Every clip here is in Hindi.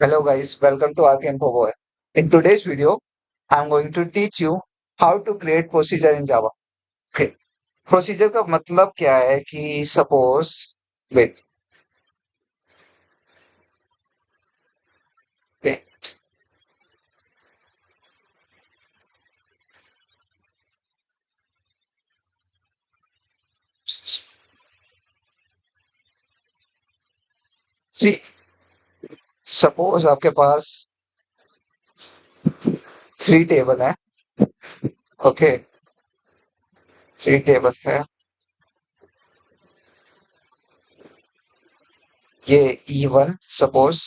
Hello guys, welcome to Arc Info Boy. In today's video, I'm going to teach you how to create procedure in Java. Okay. Procedure का मतलब क्या है कि suppose wait, okay. See, suppose आपके पास 3 टेबल है. ओके, 3 टेबल है. ये E1 सपोज,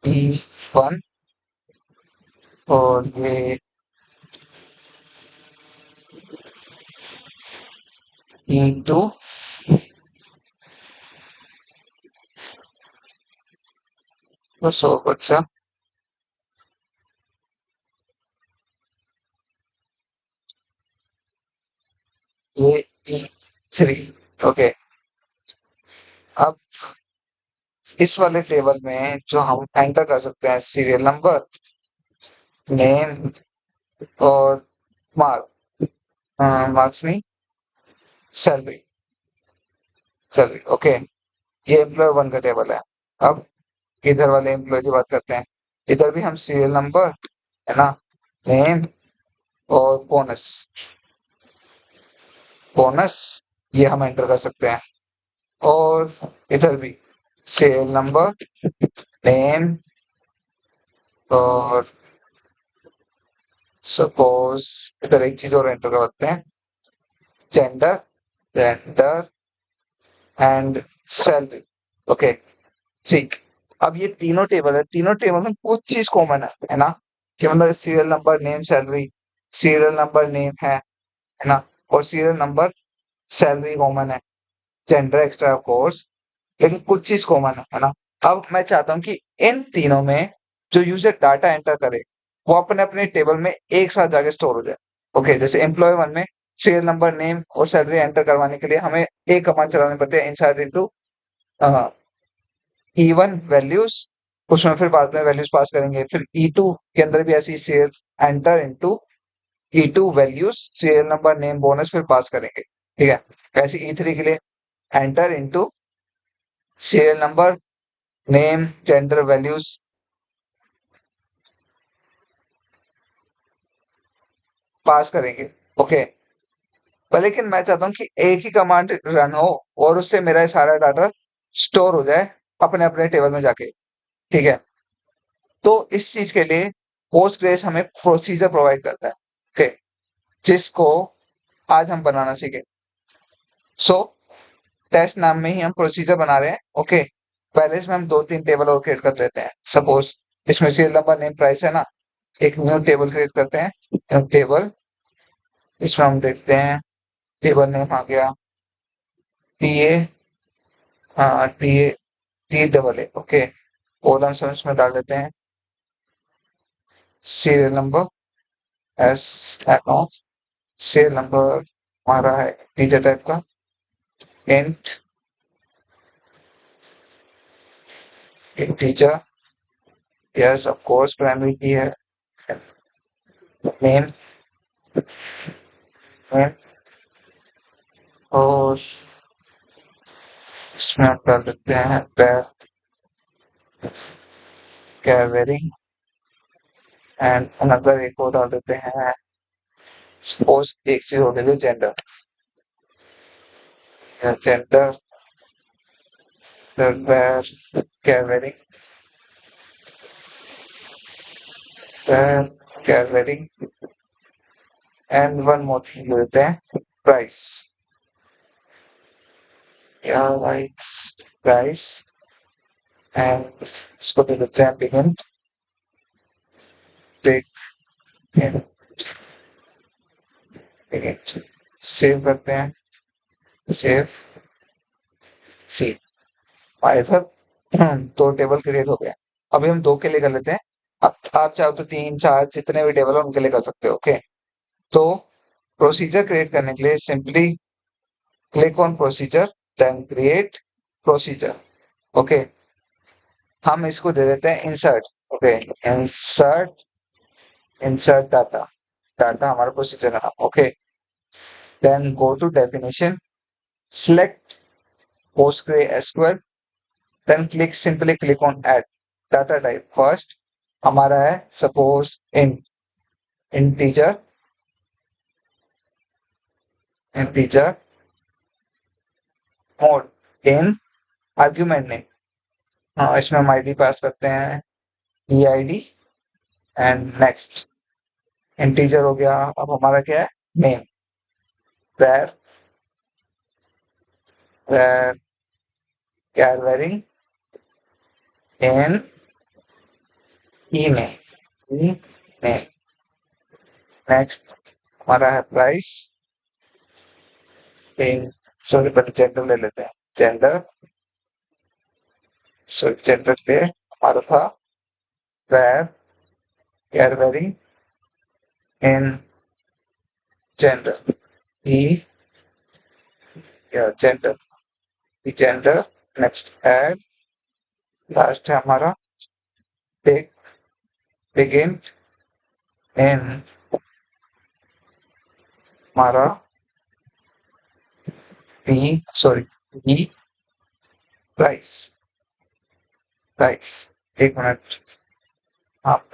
E1 और ये E2 बस और बच्चा ये E3. ओके. अब इस वाले टेबल में जो हम एंटर कर सकते हैं सीरियल नंबर, नेम और मार्क, मार्क्स नहीं, सैलरी. सैलरी. ओके. ये एम्प्लॉय वन का टेबल है. अब इधर वाले एम्प्लॉय की बात करते हैं. इधर भी हम सीरियल नंबर, है ना, नेम और बोनस. बोनस ये हम एंटर कर सकते हैं. और इधर भी सीरियल नंबर, नेम और सपोज इधर एक चीज और एंटर करते हैं, gender, gender and salary. Okay. ठीक. अब ये तीनों टेबल है, तीनों टेबल में कुछ चीज कॉमन है ना, कि मतलब serial number, name, salary. Serial number, name है ना, और सीरियल नंबर, सैलरी कॉमन है. जेंडर एक्स्ट्रा ऑफ कोर्स, लेकिन कुछ चीज कॉमन है ना. अब मैं चाहता हूँ कि इन तीनों में जो यूजर डाटा एंटर करे वो अपने अपने टेबल में एक साथ जाके स्टोर हो जाए. ओके. जैसे एम्प्लॉय वन में सीरियल नंबर, नेम और सैलरी एंटर करवाने के लिए हमें एक कमांड चलानी पड़ती है, इंसर्ट इनटू E1 वैल्यूज. उसमें फिर बाद में वैल्यूज पास करेंगे. फिर E2 के अंदर भी ऐसी save, enter into E2 values, serial number, name, bonus फिर पास करेंगे. ठीक है. ऐसे E3 के लिए enter into serial number, name, gender, values pass करेंगे. ओके. पर लेकिन मैं चाहता हूँ कि एक ही कमांड रन हो और उससे मेरा सारा डाटा स्टोर हो जाए अपने अपने टेबल में जाके. ठीक है. तो इस चीज के लिए पोस्टग्रेस हमें प्रोसीजर प्रोवाइड करता है. ओके. जिसको आज हम बनाना सीखे. सो टेस्ट नाम में ही हम प्रोसीजर बना रहे हैं. ओके. पहले इसमें हम 2-3 टेबल और क्रिएट कर लेते हैं. सपोज इसमें सीरियल नंबर, नेम, प्राइस है ना. एक न्यू टेबल क्रिएट करते हैं. टेबल, इसमें हम देखते हैं टेबल नेम आ गया TA, हाँ TA, T ओके. कॉलम्स हम इसमें डाल देते हैं serial number, S account. Serial number हमारा है टीजर टाइप का. Int teacher, yes of course primary की है. नेम, नेम और इसमें हम कर देते हैं कैवेरिंग एंड अनदर एक और डाल देते हैं. सपोज एक चीज हो गई gender. Gender covering, covering and one more thing दे देते हैं, प्राइस. या प्राइस एंड इसको दे देते हैं बिगिन, बिगिन, बिगिन. सेव करते हैं. सेव. सी इधर 2 टेबल क्रिएट हो गए. अभी हम 2 के लिए कर लेते हैं. अब आप चाहो तो 3-4 जितने भी टेबल है उनके लिए कर सकते हो. ओके. तो प्रोसीजर क्रिएट करने के लिए simply click on procedure, then create procedure. Okay, हम इसको दे देते हैं insert. Okay, insert, insert data, data हमारा प्रोसीजर का नाम। Okay, then go to definition, select PostgreSQL, then click simply click on add data type। first हमारा है suppose integer, integer mode in argument name। हाँ, इसमें हम id पास करते हैं eid एंड नेक्स्ट। इंटीजर हो गया। अब हमारा क्या है, name, where where carrying in e name। Next हमारा है प्राइस इन, सॉरी पहले जेंडर ले लेते हैं, जेंडर, सॉरी जेंडर पे हमारा था where carrying in gender, e या जेंडर, ई जेंडर। नेक्स्ट एड, लास्ट है हमारा बिग, बिगिन इन हमारा P, sorry P price, price. एक मिनट, आप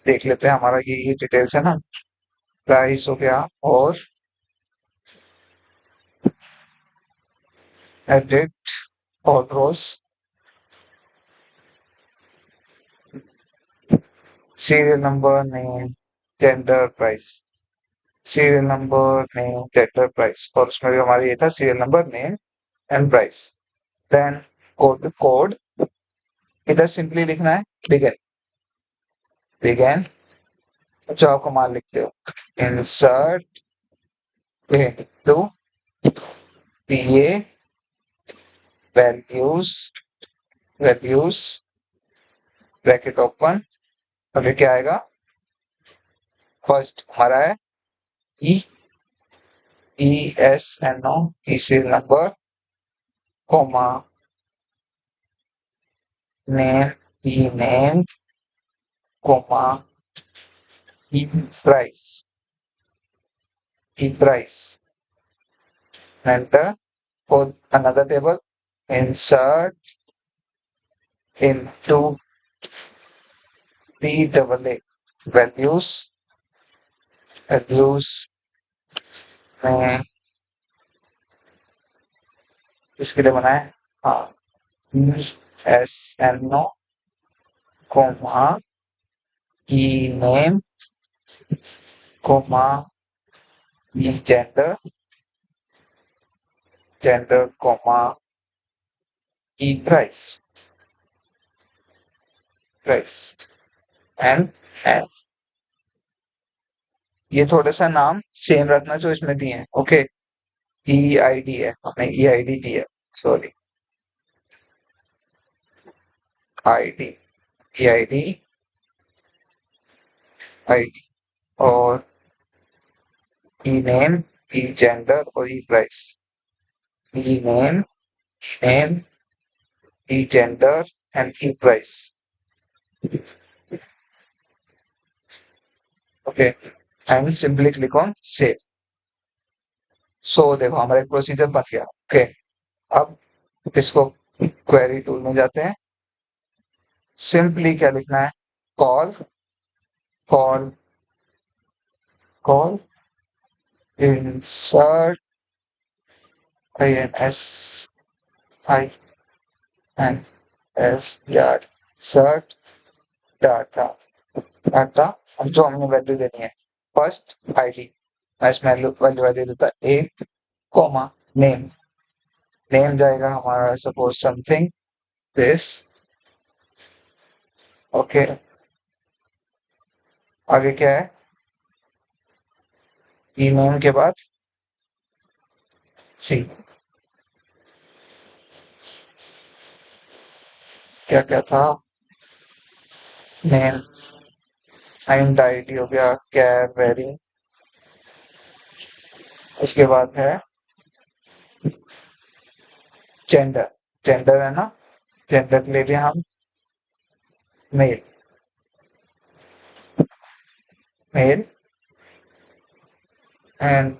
देख लेते हैं हमारा ये डिटेल्स है ना, प्राइस हो गया और एडिट और rows, serial number, name, gender, price, serial number, name, gender, price. और उसमें भी हमारा ये था serial number, name and price. Then code, code इधर सिंपली लिखना है बिगिन, बिगिन जो आप कमांड लिखते हो, insert into PA values, values bracket open. अभी क्या आएगा, फर्स्ट हमारा है E, E S N O, E serial number, comma name, E name, comma E price, E price. Enter for another table, insert into p double a values, values में इसके लिए बनाए, हाँ, S N O, comma E name, comma E gender, gender, comma E price, price end end. ये थोड़ा सा नाम सेम रखना जो इसमें दिए हैं। ओके, ई आई डी है, हमने ई आई डी दी है, sorry I D, E I D, I D और ई नेम, ई जेंडर और E price, E name, name, E gender and E price. Okay, and simply click on save. So देखो हमारा एक प्रोसीजर बन गया। ओके, अब इसको क्वेरी टूल में जाते हैं, सिंपली क्या लिखना है, call, call, call insert, I N S I N S यार, सर्ट डाटा, डाटा जो हमने वैल्यू देनी है, फर्स्ट आईडी, मैं इसमें वैल्यू देता 8 कॉमा नेम, नेम जाएगा हमारा सपोज समथिंग दिस। ओके, आगे क्या है, ई नेम के बाद सी, क्या क्या था, नेम एंड आईडी हो गया, कैर वेरी, उसके बाद है जेंडर। जेंडर है ना, जेंडर के लिए भी हम मेल, मेल एंड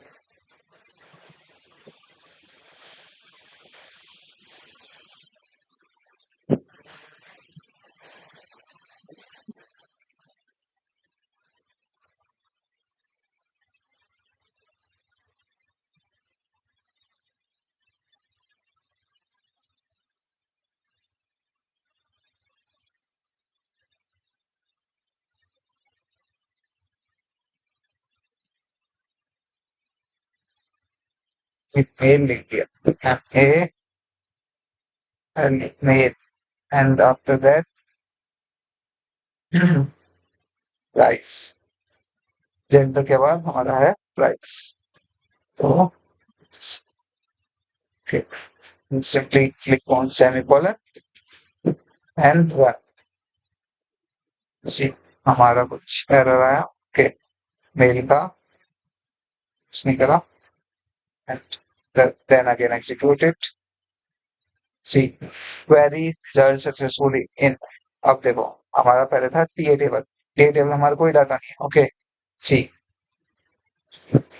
मेल लिख दिया, M A male, and after that price. जेंडर के बाद हमारा है प्राइस। तो simply click on semicolon and one. जी, हमारा कुछ एरर आया, ओके, मेल का उसने करा and then again execute it. See, query result successfully in. अब देखो, हमारा पहले था टीए टेबल, टीए टेबल हमारा कोई डाटा नहीं है, ओके। सी,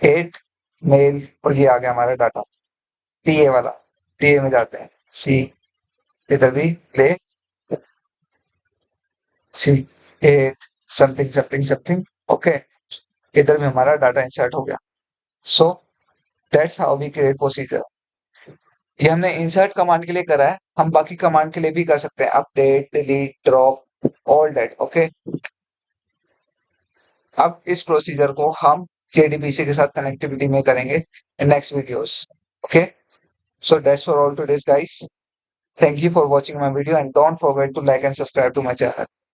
8 मेल, और ये आ गया हमारा डाटा टीए वाला। टीए में जाते हैं, सी, इधर भी ले, C, 8 something something something, okay. इधर में हमारा डाटा इंसर्ट हो गया। So that's how we create procedure. ये हमने इंसर्ट कमांड के लिए करा है, हम बाकी कमांड के लिए भी कर सकते हैं, update, delete, drop, all that, okay. अब इस प्रोसीजर को हम जेडीबीसी के साथ कनेक्टिविटी में करेंगे in next videos, okay. So that's for all today's guys. Thank you for watching my video and don't forget to like and subscribe to my channel.